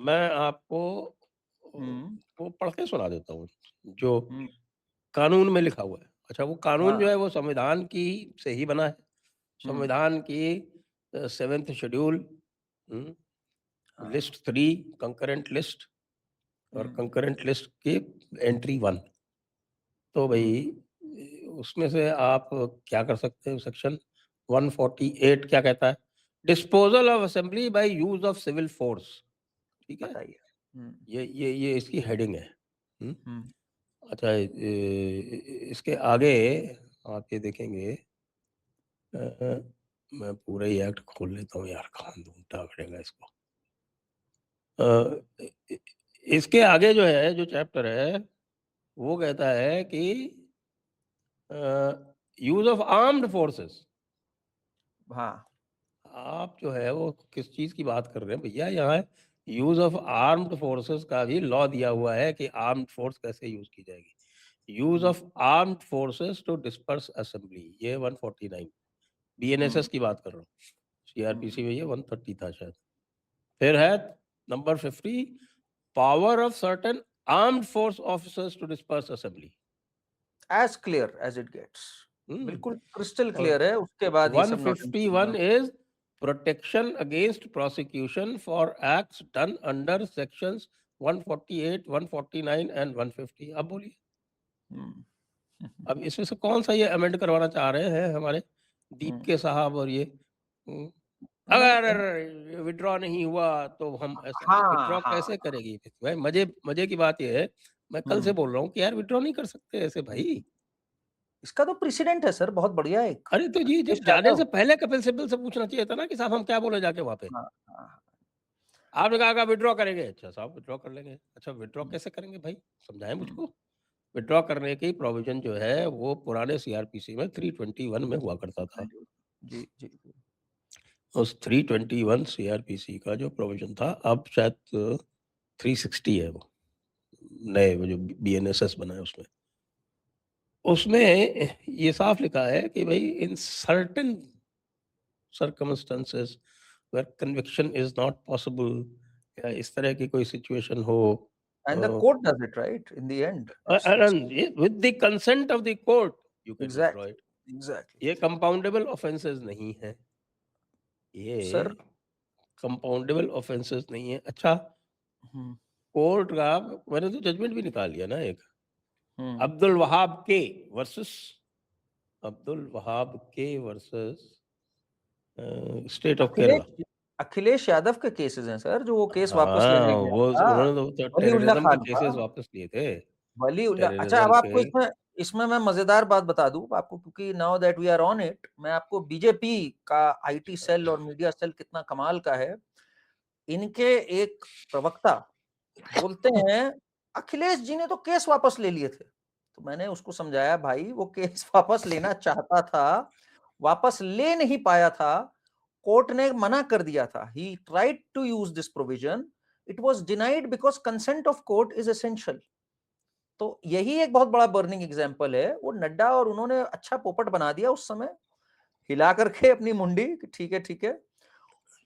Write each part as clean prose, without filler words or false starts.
मैं आपको हम्म। वो पढ़ के सुना देता हूँ, जो हम्म। कानून में लिखा हुआ है। अच्छा, वो कानून जो हाँ। है वो संविधान की से ही बना है। हम्म। संविधान की 7th शेड्यूल, हुँ, हाँ। लिस्ट 3 कंकरेंट लिस्ट और हम्म। कंकरेंट लिस्ट की एंट्री 1। तो हम्म। भई उसमें से आप क्या कर सकते हो, सेक्शन 148 क्या कहता है? Disposal of assembly by use of civil force, ठीक है? बताइए। हम्म। ये इसकी हेडिंग है। हुँ? हम्म। अच्छा, इसके आगे आप ये देखेंगे, मैं पूरा ही एक्ट खोल लेता हूँ यार, कहाँ ढूँढना पड़ेगा इसको। अ, इ इ इसके आगे जो है, जो चैप्टर है, वो कहता है कि यूज़ ऑफ आर्म्ड फोर्सेस। हाँ। आप जो है वो किस चीज़ की बात कर रहे हैं भैया? यहाँ यूज़ ऑफ आर्म्ड फोर्सेस का भी लॉ दिया हुआ है कि आर्म्ड फोर्स कैसे यूज़ की जाएगी। Use hmm. Of armed forces to disperse assembly, ये 149 बीएनएसएस हम्म। की बात कर रहा हूँ। हम्म। सीआरपीसी में ये 130 था शायद। फिर है number 50, power of certain armed force officers to disperse assembly. As clear as it gets. हुँ। बिल्कुल क्रिस्टल और क्लियर है, उसके बाद ये सब नौटंकी 151 हाँ। is protection against prosecution for acts done under sections 148, 149 and 150। अब बोलिए, हम्म। हम्म। अब इसमें से कौन सा ये अमेंड करवाना चाह रहे हैं हमारे दीप हम्म। के साहब? और ये हम्म, नहीं। अगर विड्रॉ नहीं हुआ तो हम ऐसा हाँ विड्रॉ हाँ। कैसे करेगी भाई? मजे मजे की बात ये है, मैं कल से हम्म। बोल रहा हूँ कि यार विड्रॉ नहीं कर सकते ऐसे भाई। इसका तो प्रेसिडेंट है सर, बहुत बढ़िया एक अरे तो जी अखिलेश जाने यादव। से पहले कपिल सिब्बल से पूछना चाहिए था ना कि साहब हम क्या बोले जाके वहां पे। हाँ हाँ। आपने कहा विथड्रॉ करेंगे, अच्छा साहब विथड्रॉ कर लेंगे। अच्छा विथड्रॉ हम्म। कैसे करेंगे भाई? समझाएँ हम्म। मुझको। विथड्रॉ करने की प्रोविज़न जो है वो पुराने सीआरपीसी में 321 में हुआ करता था। जी जी जी। उस 321 सीआरपीसी का जो प्रोविज़न था, अब शायद 360 है वो, नए वो जो बीएनएसएस बना है उसमें। उसमें ये साफ लिखा है कि भई in certain circumstances where conviction is not possible, या इस तरह की कोई सिचुएशन हो, and the uh court does it right in the end. It's and with the consent of the court you can withdraw exactly it। Exactly. ये compoundable offences नहीं है, ये सर। कंपाउंडेबल ऑफेंसेस नहीं है। अच्छा, हम्म। कोर्ट का मैंने तो जजमेंट भी निकाल लिया ना एक, हम्म। अब्दुल वहाब के वर्सेस अब्दुल वहाब के versus state of Kerala. Akhilesh Akhilesh Yadav के केसेस हैं सर, जो वो केस वापस हाँ, लेने गया वो था। उन्होंने तो वलीउल्लाह टेररिज्म के खान था। केसेस वापस लिए थे। वलीउल्लाह। अच्छा, अब टेररिज्म के। आपको इसमें इसमें मैं मजेदार बात बता दूं आपको, क्योंकि now that we are on it, मैं आपको बीजेपी का आईटी सेल और मीडिया सेल कितना कमाल का है। इनके एक प्रवक्ता बोलते हैं अखिलेश जी ने तो केस वापस ले लिए थे। तो मैंने उसको समझाया, भाई वो केस वापस लेना चाहता था, वापस ले नहीं पाया था, कोर्ट ने मना कर दिया था। He tried to use this provision, it was denied because consent of court is essential. तो यही एक बहुत बड़ा बर्निंग एग्जाम्पल है। वो नड्डा और उन्होंने अच्छा पोपट बना दिया उस समय, हिला करके अपनी मुंडी कि ठीक है ठीक है।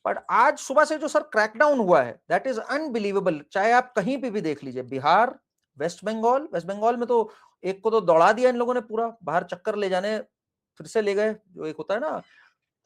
बट आज सुबह से जो सर क्रैकडाउन हुआ है, दैट इज अनबिलीवेबल। चाहे आप कहीं पे भी देख लीजिए, बिहार, वेस्ट बंगाल में तो एक को तो दौड़ा दिया इन लोगों ने, पूरा बाहर चक्कर ले जाने फिर से ले गए। जो एक होता है ना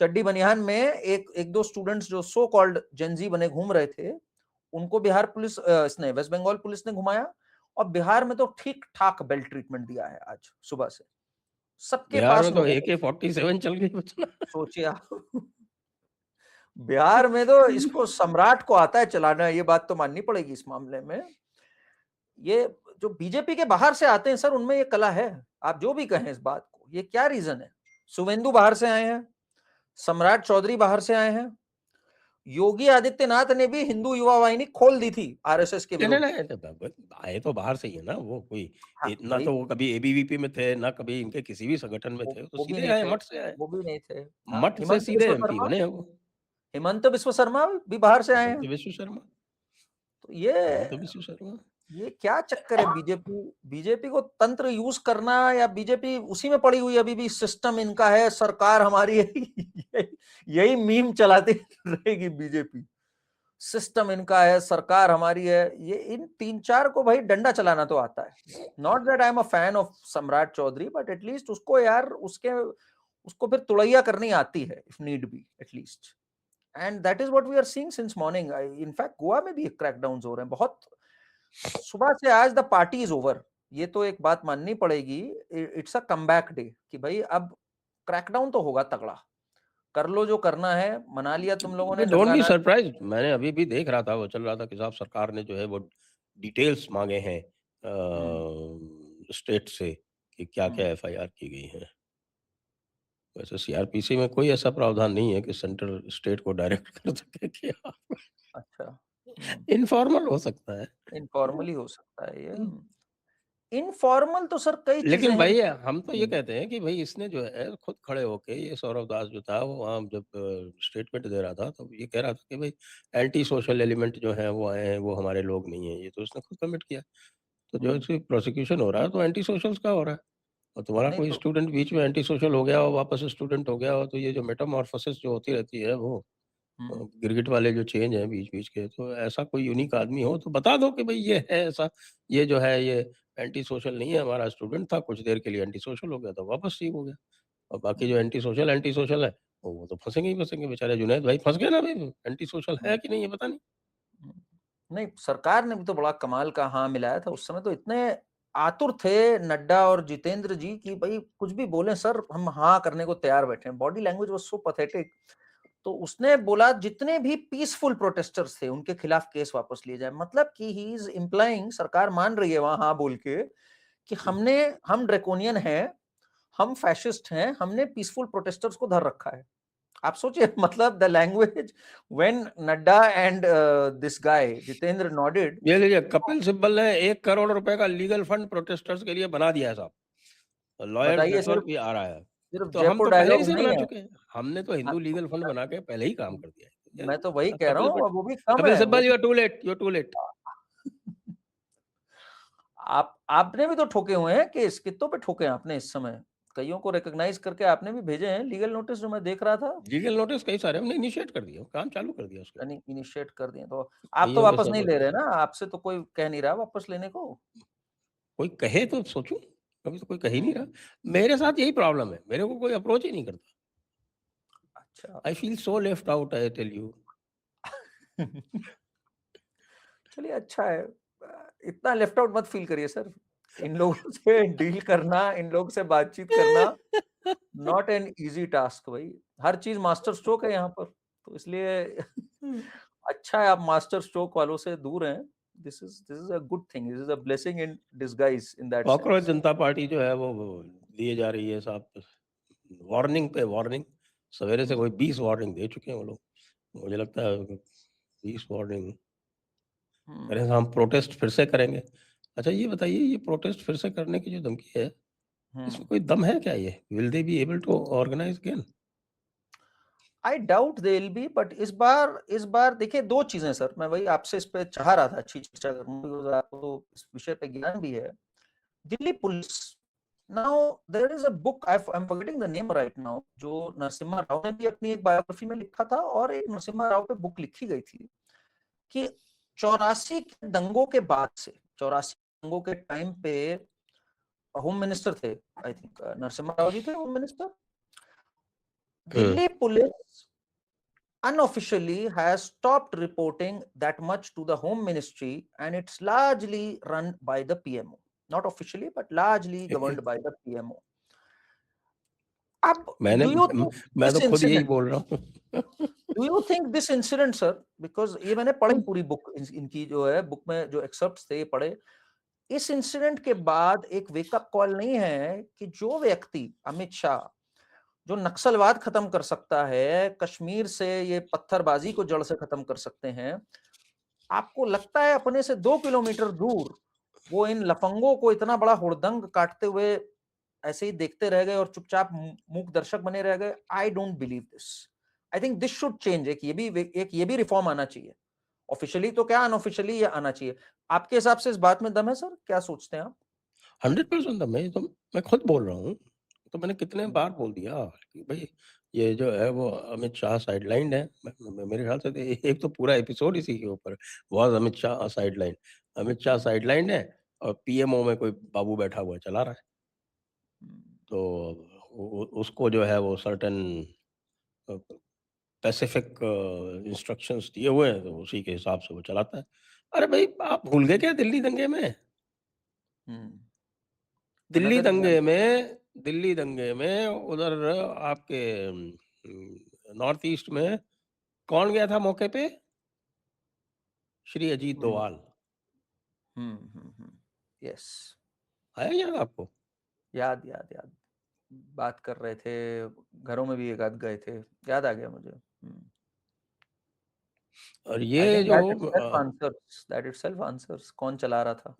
चड्डी बनियान में, एक एक दो स्टूडेंट्स जो सो कॉल्ड जेंजी बने घूम रहे थे, उनको बिहार पुलिस इसने वेस्ट बंगाल पुलिस ने घुमाया। और बिहार में तो ठीक ठाक बेल्ट ट्रीटमेंट दिया है आज सुबह से, सबके बिहार पास में तो लोगों को। AK-47 चल गई बचना। सोचिए आप। बिहार में तो इसको सम्राट को आता है चलाना, ये बात तो माननी पड़ेगी इस मामले में। ये जो बीजेपी के बाहर से आते हैं सर, उनमें ये कला है। आप जो भी कहें इस बात को, ये क्या रीजन है? शुभेंदु बाहर से आए हैं, सम्राट चौधरी बाहर से आए हैं, योगी आदित्यनाथ ने भी हिंदू युवा वाहिनी खोल दी थी आरएसएस के नहीं, नहीं, विरुद्ध। नहीं, आए तो बाहर से ही है ना वो, कोई हाँ इतना वही। तो वो कभी एबीवीपी में थे, ना कभी इनके किसी भी संगठन में थे, वो तो वो भी सीधे नहीं आए, थे, मठ से आए। वो भी नहीं थे। हाँ, मठ से सीधे एमपी बने हैं वो। हिमंत बिस्व शर्मा भी बाहर से आए हिमंत हैं। विश्व शर्मा। तो ये हिमंत विश्व शर्मा। क्या चक्कर है? बीजेपी बीजेपी को तंत्र यूज करना, या बीजेपी उसी में पड़ी हुई अभी भी, सिस्टम इनका है, सरकार हमारी है। यही मीम चलाती रहेगी बीजेपी। सिस्टम इनका है, सरकार हमारी है, ये इन 3-4 को भाई डंडा चलाना तो आता है। Not that I am a fan of सम्राट चौधरी, बट एटलीस्ट उसको यार उसको फिर तुड़ैया करनी आती है if need be at least. And that is what we are seeing since morning. In fact Goa में भी क्रैकडाउन्स हो रहे हैं बहुत। सुबह से आज द पार्टी इज ओवर, ये तो एक बात माननी पड़ेगी। इट्स अ कमबैक डे कि भाई अब क्रैकडाउन तो होगा तगड़ा। कर लो जो करना है, मना लिया तुम लोगों ने डोंट बी ननकाना। सरप्राइज्ड, मैंने अभी भी देख रहा था, वो चल रहा था कि साहब सरकार ने जो है वो डिटेल्स मांगे हैं स्टेट से कि क्या-क्या एफआईआर की गई है। वैसे सीआरपीसी में कोई ऐसा प्रावधान नहीं है कि सेंट्रल स्टेट को डायरेक्ट कर सके कि आप अच्छा। इनफॉर्मल हो सकता है। इनफॉर्मली हो सकता है ये। हुँ। इनफॉर्मल तो सर कई चीजें लेकिन हैं। भाई हम तो ये कहते हैं कि भाई इसने जो है खुद खड़े होके, ये सौरव दास जो था वो वहाँ जब स्टेटमेंट दे रहा था तो ये कह रहा था कि भाई एंटी सोशल एलिमेंट जो है वो आए हैं, वो हमारे लोग नहीं है, ये तो उसने खुद कमिट किया। तो जो इसकी प्रोसिक्यूशन हो रहा है तो एंटी सोशल्स का हो रहा है। और तुम्हारा नहीं कोई तो स्टूडेंट बीच में एंटी सोशल हो गया हो, वापस स्टूडेंट हो गया हो, तो ये जो मेटामॉर्फोसिस जो होती रहती है वो गिरगिट वाले जो चेंज हैं बीच-बीच के, तो ऐसा कोई यूनिक आदमी हो तो बता दो कि भई ये है ऐसा, ये जो है ये एंटी सोशल नहीं है, हमारा स्टूडेंट था, कुछ देर के लिए एंटी सोशल हो गया तो वापस ठीक हो गया। और बाकी जो एंटी सोशल है, वो तो फँसेंगे ही फँसेंगे बेचारे जुनैद भाई फँस गए ना अभी, एंटी सोशल है कि नहीं है पता नहीं। नहीं, सरकार ने भी तो बड़ा कमाल का हाँ मिलाया था। उस समय तो इतने आतुर थे नड्डा और जितेंद्र जी कि भाई कुछ भी बोले सर, हम हाँ करने को तैयार बैठे हैं। Body language was so pathetic. तो उसने बोला जितने भी पीसफुल प्रोटेस्टर्स थे उनके खिलाफ केस वापस लिए जाए। मतलब कि ही इज इम्प्लाइंग, सरकार मान रही है वहां हाँ बोल के कि हम ड्रैकोनियन हैं, हम फैशिस्ट हैं, हमने पीसफुल प्रोटेस्टर्स को धर रखा है। आप सोचिए मतलब the language when Nadda and this guy Jitendra nodded. ये लीजिए कपिल सिब्बल ने 1 करोड़ रुपए का लीगल फंड प्रोटेस्टर्स के लिए बना दिया है साहब। लॉयर्स बताइए, नेटवर्क सिर्फ भी आ रहा है। सिर्फ तो हम जयपुर तो पहले ही डायलॉग से नहीं बना है। चुके हैं। हमने तो हिंदू लीगल फंड बना के पहले ही काम कर दिया है। मैं तो वही कह रहा कपिल हूँ, बट वो भी कम कपिल है वो Sibal you are too late. आपने भी तो ठोके हुए हैं केस, कितनों पे ठोके हैं आपने इस समय। कईयों को रिकॉग्नाइज करके आपने भी भेजे हैं लीगल नोटिस, जो मैं देख रहा था। लीगल नोटिस कई सारे हमने इनिशिएट कर दिए, काम चालू कर दिया उसके ऊपर। यानी इनिशिएट कर दिए तो आप तो कइयों पे वापस नहीं सब ले रहे ना, आपसे तो कोई कह नहीं रहा वापस लेने को। कोई कहे तो सोचूं, कभी तो कोई कह ही नहीं रहा। हम्म, मेरे साथ यही प्रॉब्लम है, मेरे को कोई अप्रोच ही नहीं करता। अच्छा। I feel so left out I tell you. चलिए अच्छा है। इतना लेफ्ट आउट मत फील करिए सर। इन लोगों से डील करना, इन लोगों से बातचीत करना नॉट एन इजी टास्क भाई। हर चीज मास्टर स्ट्रोक है यहाँ पर, तो इसलिए अच्छा है आप मास्टर स्ट्रोक वालों से दूर हैं। This is a good thing, this is a blessing in disguise in that cockroach sense. Janata party जो है वो दिए जा रही है साहब, वार्निंग पे वार्निंग। सवेरे से कोई 20 वार्निंग दे चुके हैं वो लोग। मुझे लगता है 20 वार्निंग कह रहे हैं हम प्रोटेस्ट फिर से करेंगे। अच्छा ये बताइए, ये प्रोटेस्ट फिर से करने की जो धमकी है, इसमें कोई दम है क्या ये? Will they be able to organise again? I doubt they will be, but इस बार देखिए दो चीजें सर, मैं वही आपसे इस पे चाह रहा था अच्छी चर्चा करूं, because आपको तो इस विषय पे ज्ञान भी है। Delhi police, now there is a book, I am forgetting the name right now, जो नरसिम्हा राव ने भी अपनी एक बायोग्राफी में लिखा था, और एक नरसिम्हा राव पे बुक लिखी गई थी कि 84 के दंगों के बाद से, 84 दंगों के टाइम पे होम मिनिस्टर थे, आई थिंक नरसिम्हा राव जी थे home minister. Delhi police unofficially has stopped reporting that much to the home ministry, and it's largely run by the PMO, not officially but largely governed by the PMO. अब मैंने do you think मैं तो this खुद यही incident, बोल रहा हूँ। do you think this incident sir, because ये मैंने पढ़ी पूरी बुक, इनकी जो है बुक में जो एक्सर्प्ट्स थे ये पढ़े। इस इंसिडेंट के बाद एक वेकअप कॉल नहीं है कि जो व्यक्ति अमित शाह, जो नक्सलवाद खत्म कर सकता है, कश्मीर से ये पत्थरबाजी को जड़ से खत्म कर सकते हैं, आपको लगता है अपने से 2 किलोमीटर दूर वो इन लफंगों को इतना बड़ा हुड़दंग काटते हुए ऐसे ही देखते रह गए और चुपचाप मूक दर्शक बने रह गए? I don't believe this. I think this should change. एक ये भी रिफॉर्म आना चाहिए, ऑफिशियली तो क्या अनऑफिशियली ये आना चाहिए। आपके हिसाब से इस बात में दम है सर, क्या सोचते हैं आप? 100% मैं तो मैं खुद बोल रहा हूँ। तो मैंने कितने बार बोल दिया कि भई ये जो है वो अमित शाह साइडलाइन्ड है। मेरे ख्याल से तो एक तो पूरा एपिसोड इसी के ऊपर वाज़ अमित शाह साइडलाइन। अमित शाह साइडलाइन्ड है और पीएमओ में कोई बाबू बैठा हुआ चला रहा है। तो उसको जो है वो सर्टेन स्पेसिफिक इंस्ट्रक्शंस दिए हुए हैं, तो उसी के हिसाब से वो चलाता है। अरे भाई, आप भूल गए क्या दिल्ली दंगे में? दिल्ली अनदर दंगे एग्जाम्पल। में दिल्ली दंगे में उधर आपके नॉर्थ ईस्ट में कौन गया था मौके पे? श्री अजीत डोभाल। यस, आया याद आपको? याद याद याद। बात कर रहे थे, घरों में भी एक आध गए थे, याद आ गया मुझे। और आई ये थिंक जो दैट इटसेल्फ आंसर्स कौन चला रहा था।